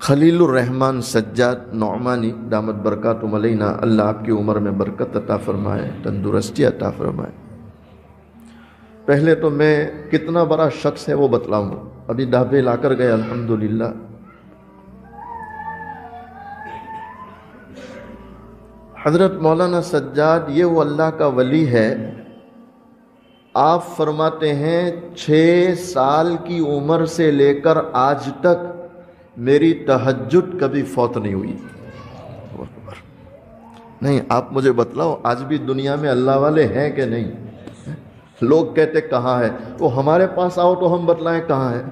خلیل الرحمن سجاد نعمانی دامت برکاتہم علینا، اللہ آپ کی عمر میں برکت عطا فرمائے، تندرستی عطا فرمائے۔ پہلے تو میں کتنا بڑا شخص ہے وہ بتلاؤں، ابھی ڈھابے لا کر گئے الحمدللہ۔ حضرت مولانا سجاد یہ وہ اللہ کا ولی ہے، آپ فرماتے ہیں 6 سال کی عمر سے لے کر آج تک میری تہجد کبھی فوت نہیں ہوئی۔ نہیں، آپ مجھے بتلاؤ آج بھی دنیا میں اللہ والے ہیں کہ نہیں؟ لوگ کہتے کہاں ہے، تو ہمارے پاس آؤ تو ہم بتلائیں کہاں ہے۔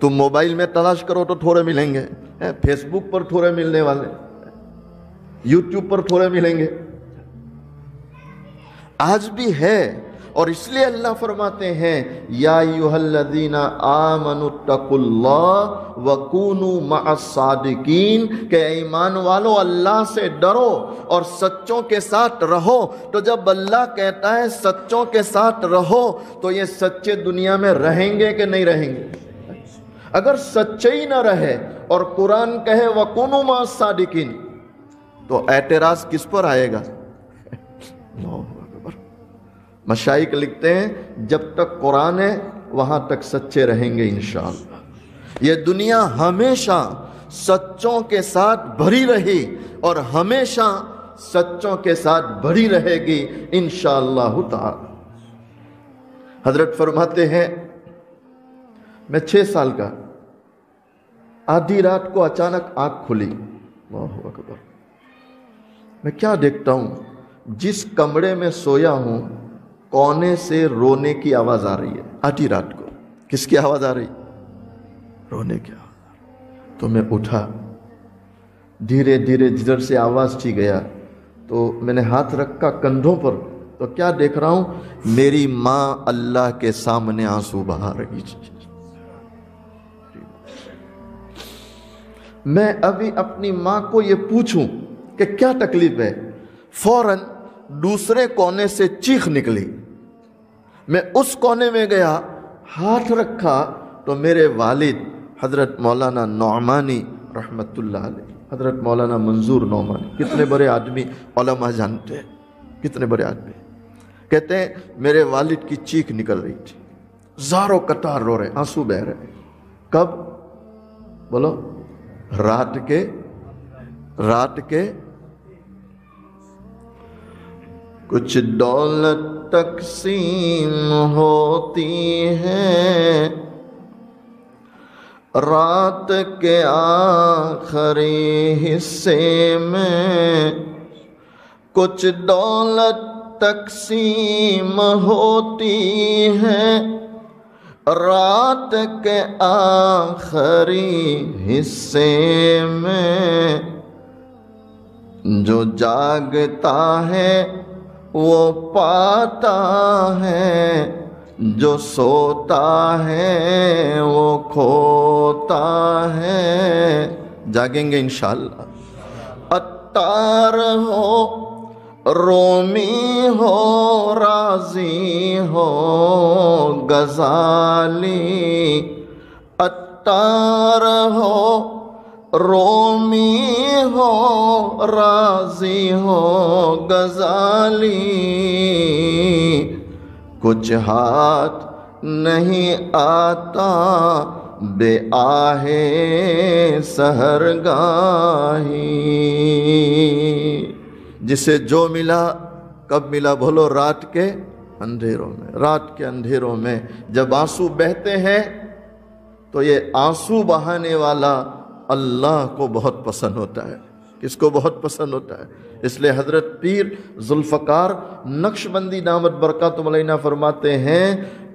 تم موبائل میں تلاش کرو تو تھوڑے ملیں گے، فیس بک پر تھوڑے ملنے والے، یوٹیوب پر تھوڑے ملیں گے، آج بھی ہے۔ اور اس لیے اللہ فرماتے ہیں یا ایھا الذین آمنوا اتقوا اللہ وکونوا مع الصادقین، کہ ایمان والو اللہ سے ڈرو اور سچوں کے ساتھ رہو۔ تو جب اللہ کہتا ہے سچوں کے ساتھ رہو تو یہ سچے دنیا میں رہیں گے کہ نہیں رہیں گے؟ اگر سچے ہی نہ رہے اور قرآن کہے وکونوا مع الصادقین تو اعتراض کس پر آئے گا؟ مشائخ لکھتے ہیں جب تک قرآن ہے وہاں تک سچے رہیں گے انشاءاللہ۔ یہ دنیا ہمیشہ سچوں کے ساتھ بھری رہی اور ہمیشہ سچوں کے ساتھ بھری رہے گی انشاءاللہ تعالی۔ حضرت فرماتے ہیں میں 6 سال کا، آدھی رات کو اچانک آنکھ کھلی، اللہ اکبر، میں کیا دیکھتا ہوں، جس کمرے میں سویا ہوں کونے سے رونے کی آواز آ رہی ہے۔ آدھی رات کو کس کی آواز آ رہی؟ رونے کی آواز۔ تو میں اٹھا، دھیرے دھیرے جدھر سے آواز تھی گیا تو میں نے ہاتھ رکھا کندھوں پر، تو کیا دیکھ رہا ہوں، میری ماں اللہ کے سامنے آنسو بہا رہی تھی۔ میں ابھی اپنی ماں کو یہ پوچھوں کہ کیا تکلیف ہے، فوراً دوسرے کونے سے چیخ نکلی۔ میں اس کونے میں گیا، ہاتھ رکھا تو میرے والد حضرت مولانا نعمانی رحمت اللہ علیہ، حضرت مولانا منظور نعمانی، کتنے بڑے آدمی، علماء جانتے ہیں کتنے بڑے آدمی، کہتے ہیں میرے والد کی چیخ نکل رہی تھی، زاروں قطار رو رہے، آنسو بہ رہے۔ کب؟ بولو، رات کے کچھ دولت تقسیم ہوتی ہے رات کے آخری حصے میں، کچھ دولت تقسیم ہوتی ہے رات کے آخری حصے میں، جو جاگتا ہے وہ پاتا ہے، جو سوتا ہے وہ کھوتا ہے۔ جاگیں گے انشاءاللہ۔ عطار ہو، رومی ہو، رازی ہو، غزالی، عطار ہو، رومی ہو، رازی ہو، غزالی، کچھ ہاتھ نہیں آتا بے آہ سحرگاہی۔ جسے جو ملا کب ملا بولو؟ رات کے اندھیروں میں۔ رات کے اندھیروں میں جب آنسو بہتے ہیں تو یہ آنسو بہانے والا اللہ کو بہت پسند ہوتا ہے۔ کس کو بہت پسند ہوتا ہے؟ اس لیے حضرت پیر ذوالفقار نقشبندی دامت برکاتہم علینا فرماتے ہیں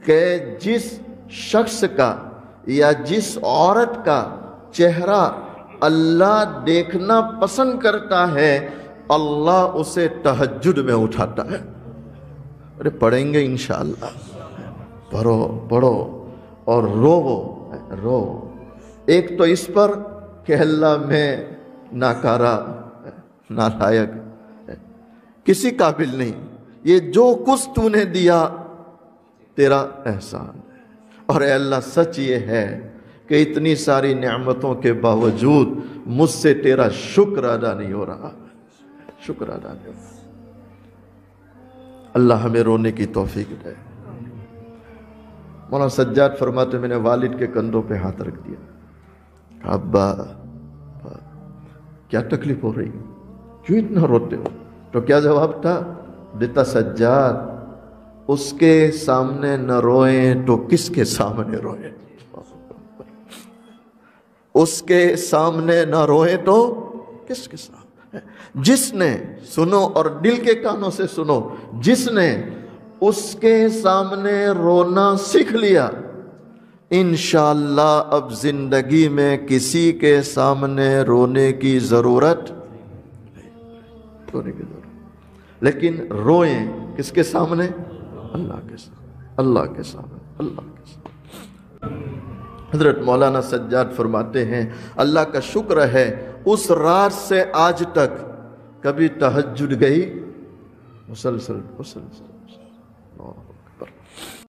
کہ جس شخص کا یا جس عورت کا چہرہ اللہ دیکھنا پسند کرتا ہے اللہ اسے تہجد میں اٹھاتا ہے۔ ارے پڑھیں گے انشاءاللہ، پڑھو اور رو۔ ایک تو اس پر کہ اللہ میں ناکارہ، نالائق، کسی قابل نہیں، یہ جو کچھ تو نے دیا تیرا احسان ہے، اور اے اللہ سچ یہ ہے کہ اتنی ساری نعمتوں کے باوجود مجھ سے تیرا شکر ادا نہیں ہو رہا، شکر ادا نہیں ہو رہا۔ اللہ ہمیں رونے کی توفیق دے۔ مولانا سجاد فرماتے میں نے والد کے کندھوں پہ ہاتھ رکھ دیا، کہا ابا کیا تکلیف ہو رہی، کیوں اتنا روتے ہو؟ تو کیا جواب تھا؟ بیٹا سجاد، اس کے سامنے نہ روئیں تو کس کے سامنے روئیں؟ اس کے سامنے نہ روئیں تو کس کے سامنے؟ جس نے، سنو اور دل کے کانوں سے سنو، جس نے اس کے سامنے رونا سیکھ لیا، انشاءاللہ اب زندگی میں کسی کے سامنے رونے کی ضرورت نہیں۔ لیکن روئیں کس کے سامنے؟ اللہ کے سامنے، اللہ کے سامنے، اللہ کے سامنے۔ حضرت مولانا سجاد فرماتے ہیں اللہ کا شکر ہے اس رات سے آج تک کبھی تہجد گئی مسلسل